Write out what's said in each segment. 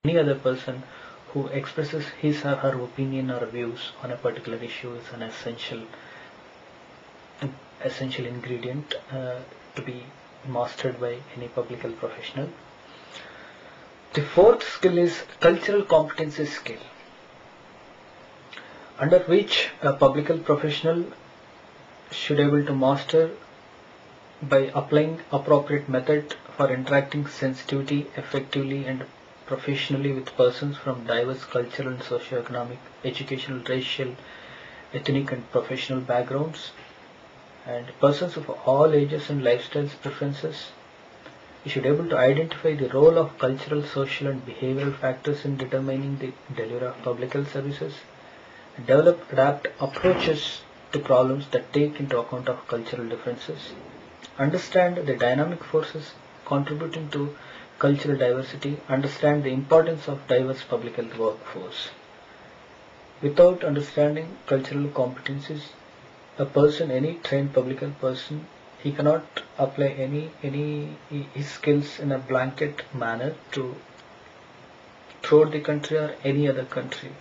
any other person who expresses his or her opinion or views on a particular issue is an essential ingredient to be mastered by any public health professional. The fourth skill is cultural competency skill, under which a public health professional should be able to master by applying appropriate method for interacting sensitivity, effectively and professionally with persons from diverse cultural and socio-economic, educational, racial, ethnic and professional backgrounds, and persons of all ages and lifestyles preferences. You should be able to identify the role of cultural, social and behavioral factors in determining the delivery of public health services, develop adapt approaches to problems that take into account of cultural differences, understand the dynamic forces contributing to cultural diversity, understand the importance of diverse public health workforce. Without understanding cultural competencies, a person, any trained public health person, he cannot apply any his skills in a blanket manner to throughout the country or any other country.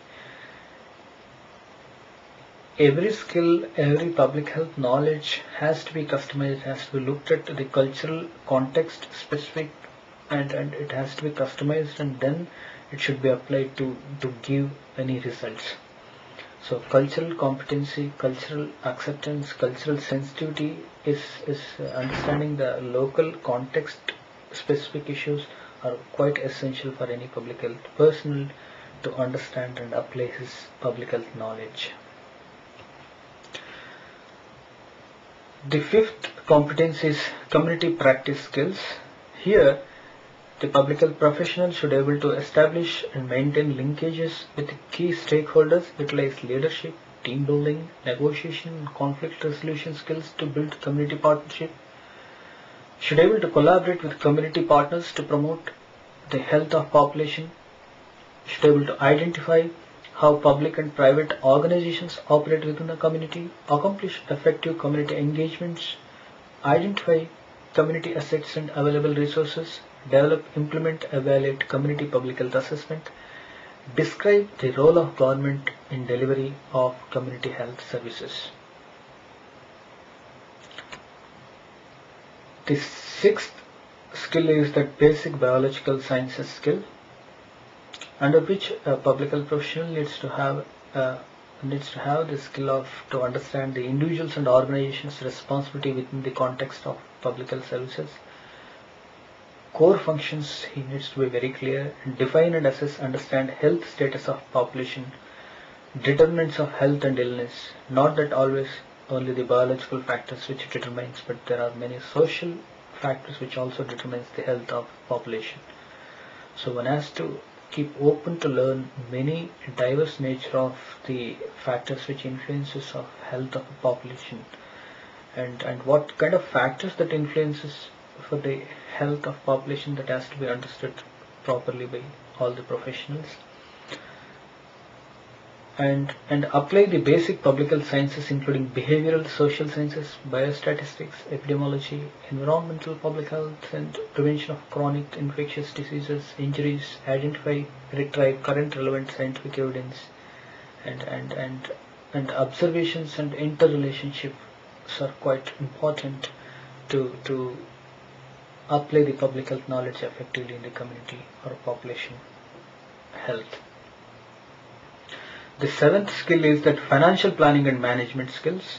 Every skill, every public health knowledge has to be customized, has to be looked at the cultural context specific, and it has to be customized, and then it should be applied to give any results. So cultural competency, cultural acceptance, cultural sensitivity is understanding the local context specific issues are quite essential for any public health personnel to understand and apply his public health knowledge. The fifth competence is community practice skills. Here, the public health professional should be able to establish and maintain linkages with key stakeholders, utilize leadership, team building, negotiation, and conflict resolution skills to build community partnership. Should be able to collaborate with community partners to promote the health of population. Should be able to identify how public and private organizations operate within the community, accomplish effective community engagements, identify community assets and available resources, develop, implement, evaluate community public health assessment, describe the role of government in delivery of community health services. The sixth skill is that basic biological sciences skill, under which a public health professional needs to have the skill of to understand the individuals and organizations' responsibility within the context of public health services. Core functions he needs to be very clear, define and assess, understand health status of population, determinants of health and illness, not that always only the biological factors which determines, but there are many social factors which also determines the health of population. So one has to keep open to learn many diverse nature of the factors which influences of health of a population, and what kind of factors that influences for the health of population, that has to be understood properly by all the professionals, and apply the basic public health sciences including behavioral, social sciences, biostatistics, epidemiology, environmental public health and prevention of chronic infectious diseases, injuries, identify, retrieve current relevant scientific evidence, and observations and interrelationships are quite important to apply the public health knowledge effectively in the community or population health. The seventh skill is that financial planning and management skills,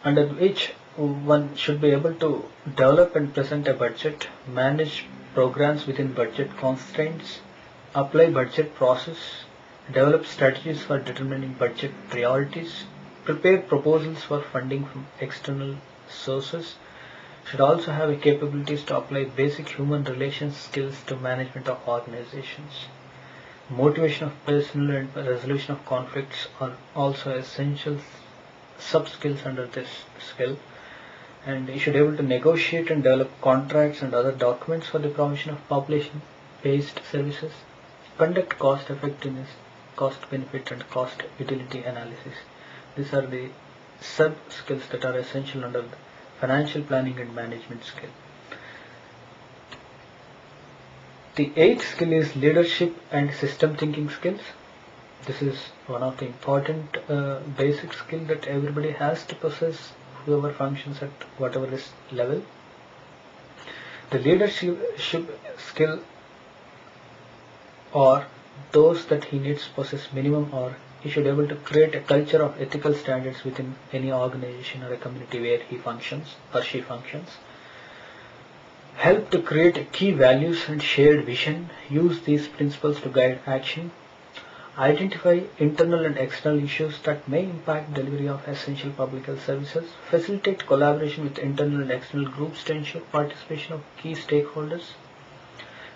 under which one should be able to develop and present a budget, manage programs within budget constraints, apply budget process, develop strategies for determining budget priorities, prepare proposals for funding from external sources, should also have the capabilities to apply basic human relations skills to management of organizations. Motivation of personnel and resolution of conflicts are also essential sub-skills under this skill, and you should be able to negotiate and develop contracts and other documents for the provision of population-based services, conduct cost effectiveness, cost benefit and cost utility analysis. These are the sub-skills that are essential under the financial planning and management skill. The eighth skill is leadership and system thinking skills. This is one of the important basic skill that everybody has to possess, whoever functions at whatever is level. The leadership skill or those that he needs to possess minimum, or he should be able to create a culture of ethical standards within any organization or a community where he functions or she functions. Help to create key values and shared vision. Use these principles to guide action. Identify internal and external issues that may impact delivery of essential public health services. Facilitate collaboration with internal and external groups to ensure participation of key stakeholders.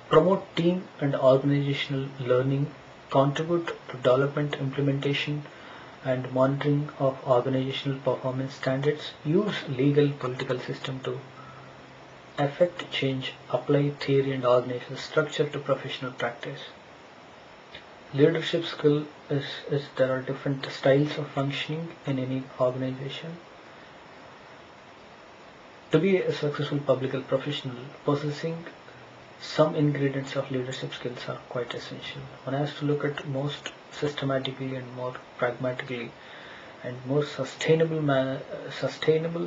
Promote team and organizational learning. Contribute to development, implementation, and monitoring of organizational performance standards. Use legal political system to affect change. Apply theory and organizational structure to professional practice. Leadership skill is there are different styles of functioning in any organization. To be a successful public health professional, possessing some ingredients of leadership skills are quite essential. One has to look at most systematically and more pragmatically and more sustainable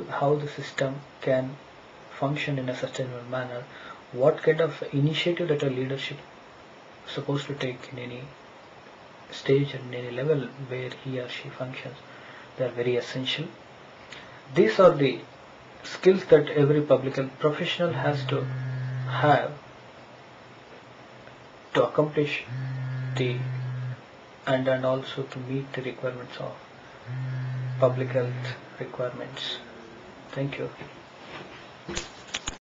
how the system can function in a sustainable manner. What kind of initiative that a leadership supposed to take in any stage and any level where he or she functions. They are very essential. These are the skills that every public health professional has to have to accomplish and also to meet the requirements of public health requirements. Thank you.